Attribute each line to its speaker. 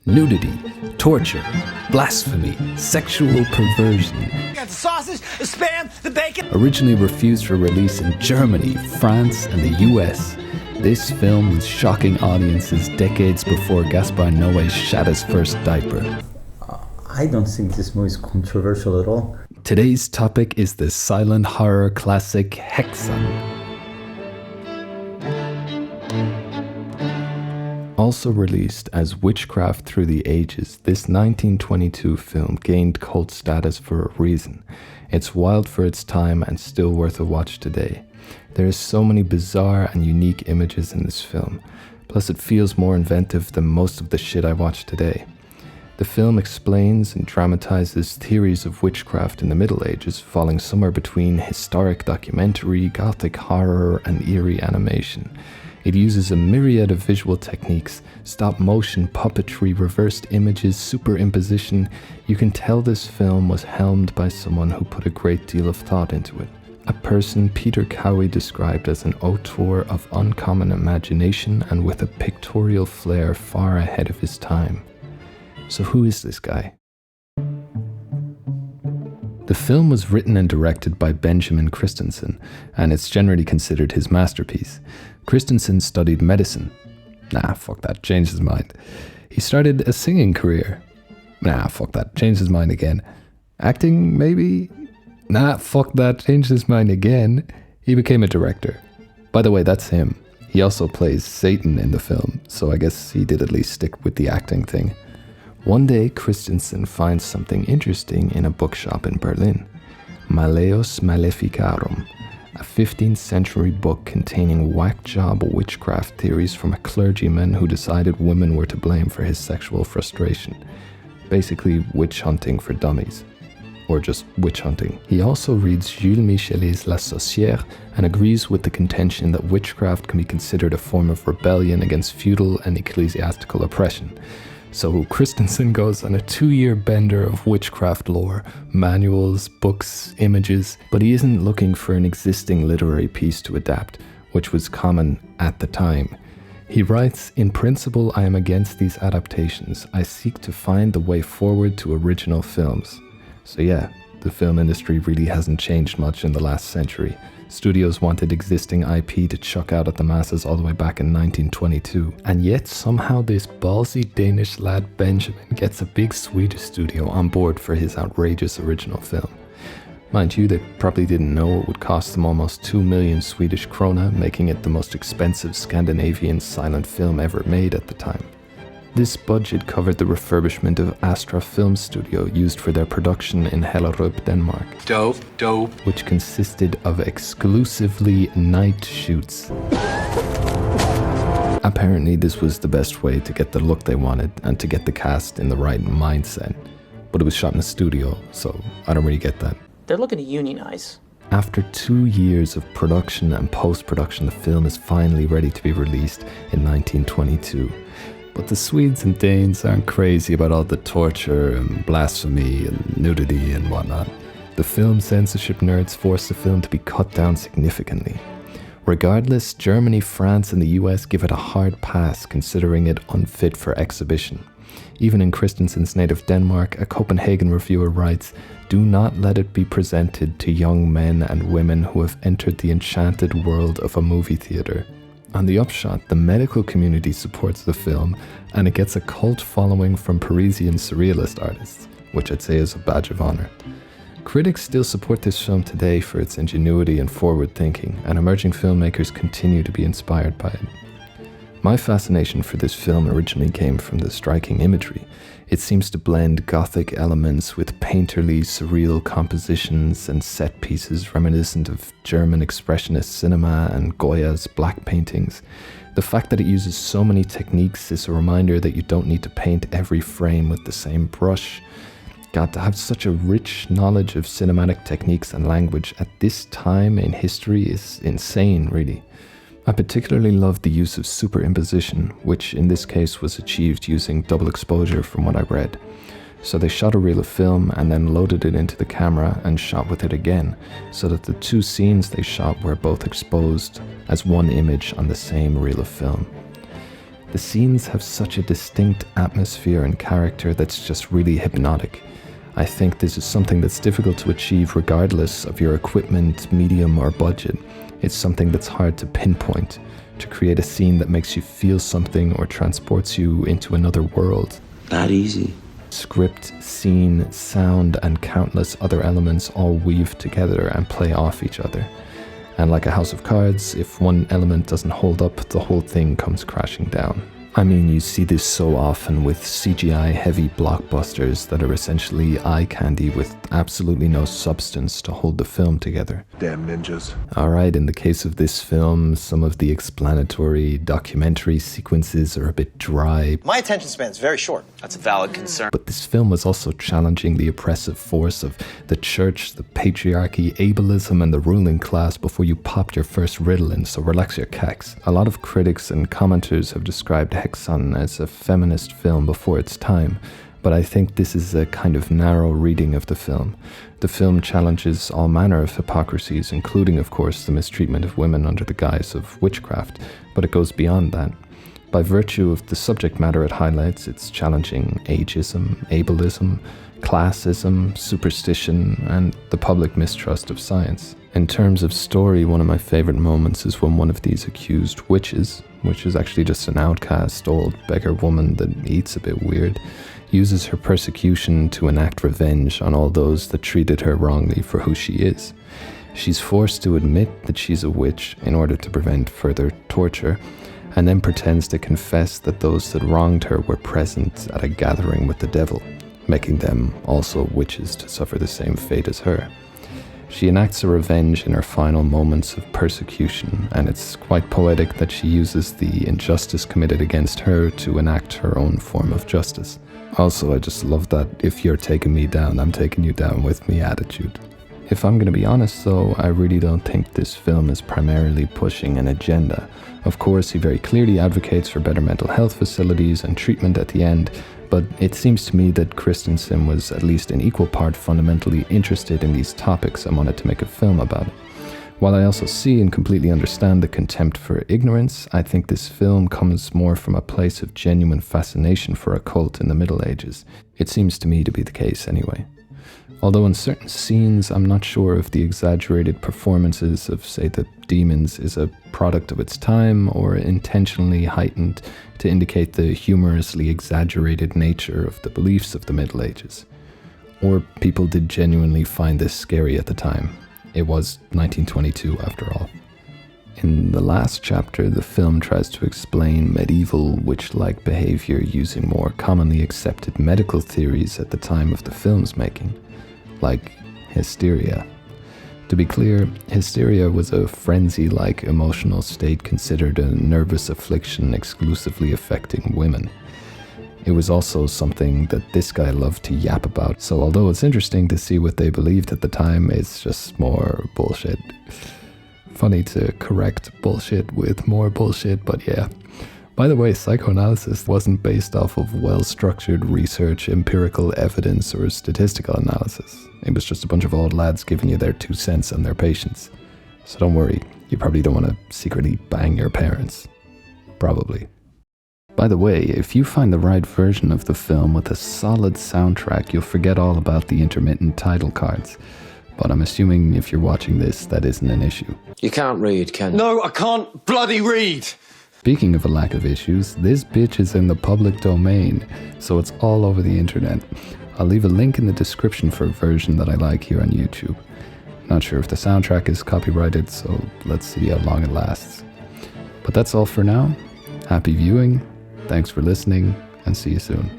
Speaker 1: nudity, torture, blasphemy, sexual perversion.
Speaker 2: Got the sausage, the spam, the bacon.
Speaker 1: Originally refused for release in Germany, France, and the US, this film was shocking audiences decades before Gaspar Noé shat his first diaper.
Speaker 3: I don't think this movie is controversial at all.
Speaker 1: Today's topic is the silent horror classic Häxan. Also released as Witchcraft Through the Ages, this 1922 film gained cult status for a reason. It's wild for its time and still worth a watch today. There are so many bizarre and unique images in this film, plus it feels more inventive than most of the shit I watch today. The film explains and dramatizes theories of witchcraft in the Middle Ages, falling somewhere between historic documentary, gothic horror, and eerie animation. It uses a myriad of visual techniques, stop-motion, puppetry, reversed images, superimposition. You can tell this film was helmed by someone who put a great deal of thought into it. A person Peter Cowie described as an auteur of uncommon imagination and with a pictorial flair far ahead of his time. So who is this guy? The film was written and directed by Benjamin Christensen, and it's generally considered his masterpiece. Christensen studied medicine. Nah, fuck that, changed his mind. He started a singing career. Nah, fuck that, changed his mind again. Acting, maybe? Nah, fuck that, changed his mind again. He became a director. By the way, that's him. He also plays Satan in the film, so I guess he did at least stick with the acting thing. One day, Christensen finds something interesting in a bookshop in Berlin. Maleus Maleficarum, a 15th century book containing whack-job witchcraft theories from a clergyman who decided women were to blame for his sexual frustration. Basically, witch hunting for dummies. Or just witch hunting. He also reads Jules Michelet's La Sorcière and agrees with the contention that witchcraft can be considered a form of rebellion against feudal and ecclesiastical oppression. So Christensen goes on a 2-year bender of witchcraft lore, manuals, books, images, but he isn't looking for an existing literary piece to adapt, which was common at the time. He writes, "In principle, I am against these adaptations. I seek to find the way forward to original films." So yeah, the film industry really hasn't changed much in the last century. Studios wanted existing IP to chuck out at the masses all the way back in 1922. And yet somehow this ballsy Danish lad Benjamin gets a big Swedish studio on board for his outrageous original film. Mind you, they probably didn't know it would cost them almost 2 million Swedish krona, making it the most expensive Scandinavian silent film ever made at the time. This budget covered the refurbishment of Astra Film Studio used for their production in Hellerup, Denmark.
Speaker 2: Dope.
Speaker 1: Which consisted of exclusively night shoots. Apparently this was the best way to get the look they wanted and to get the cast in the right mindset. But it was shot in a studio, so I don't really get that.
Speaker 4: They're looking to unionize.
Speaker 1: After 2 years of production and post-production, the film is finally ready to be released in 1922. But the Swedes and Danes aren't crazy about all the torture and blasphemy and nudity and whatnot. The film censorship nerds forced the film to be cut down significantly. Regardless, Germany, France, and the US give it a hard pass, considering it unfit for exhibition. Even in Christensen's native Denmark, a Copenhagen reviewer writes, "Do not let it be presented to young men and women who have entered the enchanted world of a movie theater." On the upshot, the medical community supports the film, and it gets a cult following from Parisian surrealist artists, which I'd say is a badge of honor. Critics still support this film today for its ingenuity and forward thinking, and emerging filmmakers continue to be inspired by it. My fascination for this film originally came from the striking imagery. It seems to blend gothic elements with painterly, surreal compositions and set pieces reminiscent of German expressionist cinema and Goya's black paintings. The fact that it uses so many techniques is a reminder that you don't need to paint every frame with the same brush. God, to have such a rich knowledge of cinematic techniques and language at this time in history is insane, really. I particularly loved the use of superimposition, which in this case was achieved using double exposure from what I read. So they shot a reel of film and then loaded it into the camera and shot with it again, so that the two scenes they shot were both exposed as one image on the same reel of film. The scenes have such a distinct atmosphere and character that's just really hypnotic. I think this is something that's difficult to achieve regardless of your equipment, medium, or budget. It's something that's hard to pinpoint, to create a scene that makes you feel something or transports you into another world.
Speaker 4: Not easy.
Speaker 1: Script, scene, sound, and countless other elements all weave together and play off each other. And like a house of cards, if one element doesn't hold up, the whole thing comes crashing down. I mean, you see this so often with CGI-heavy blockbusters that are essentially eye candy with absolutely no substance to hold the film together.
Speaker 5: Damn ninjas.
Speaker 1: Alright, in the case of this film, some of the explanatory documentary sequences are a bit dry.
Speaker 6: My attention span is very short.
Speaker 2: That's a valid concern.
Speaker 1: But this film was also challenging the oppressive force of the church, the patriarchy, ableism, and the ruling class before you popped your first Ritalin, so relax your cax. A lot of critics and commenters have described Häxan as a feminist film before its time, but I think this is a kind of narrow reading of the film. The film challenges all manner of hypocrisies, including, of course, the mistreatment of women under the guise of witchcraft, but it goes beyond that. By virtue of the subject matter it highlights, it's challenging ageism, ableism, classism, superstition, and the public mistrust of science. In terms of story, one of my favorite moments is when one of these accused witches, which is actually just an outcast old beggar woman that eats a bit weird, uses her persecution to enact revenge on all those that treated her wrongly for who she is. She's forced to admit that she's a witch in order to prevent further torture, and then pretends to confess that those that wronged her were present at a gathering with the devil, making them also witches to suffer the same fate as her. She enacts a revenge in her final moments of persecution, and it's quite poetic that she uses the injustice committed against her to enact her own form of justice. Also, I just love that if you're taking me down, I'm taking you down with me attitude. If I'm going to be honest though, I really don't think this film is primarily pushing an agenda. Of course, he very clearly advocates for better mental health facilities and treatment at the end, but it seems to me that Christensen was at least in equal part fundamentally interested in these topics and wanted to make a film about it. While I also see and completely understand the contempt for ignorance, I think this film comes more from a place of genuine fascination for a cult in the Middle Ages. It seems to me to be the case anyway. Although in certain scenes, I'm not sure if the exaggerated performances of, say, the demons is a product of its time or intentionally heightened to indicate the humorously exaggerated nature of the beliefs of the Middle Ages. Or people did genuinely find this scary at the time. It was 1922 after all. In the last chapter, the film tries to explain medieval witch-like behavior using more commonly accepted medical theories at the time of the film's making, like hysteria. To be clear, hysteria was a frenzy-like emotional state considered a nervous affliction exclusively affecting women. It was also something that this guy loved to yap about, so although it's interesting to see what they believed at the time, it's just more bullshit. Funny to correct bullshit with more bullshit, but yeah. By the way, psychoanalysis wasn't based off of well-structured research, empirical evidence, or statistical analysis. It was just a bunch of old lads giving you their 2 cents on their patients. So don't worry, you probably don't want to secretly bang your parents. Probably. By the way, if you find the right version of the film with a solid soundtrack, you'll forget all about the intermittent title cards. But I'm assuming if you're watching this, that isn't an issue.
Speaker 4: You can't read, can you?
Speaker 2: No, I can't bloody read.
Speaker 1: Speaking of a lack of issues, this bitch is in the public domain, so it's all over the internet. I'll leave a link in the description for a version that I like here on YouTube. Not sure if the soundtrack is copyrighted, so let's see how long it lasts. But that's all for now. Happy viewing, thanks for listening, and see you soon.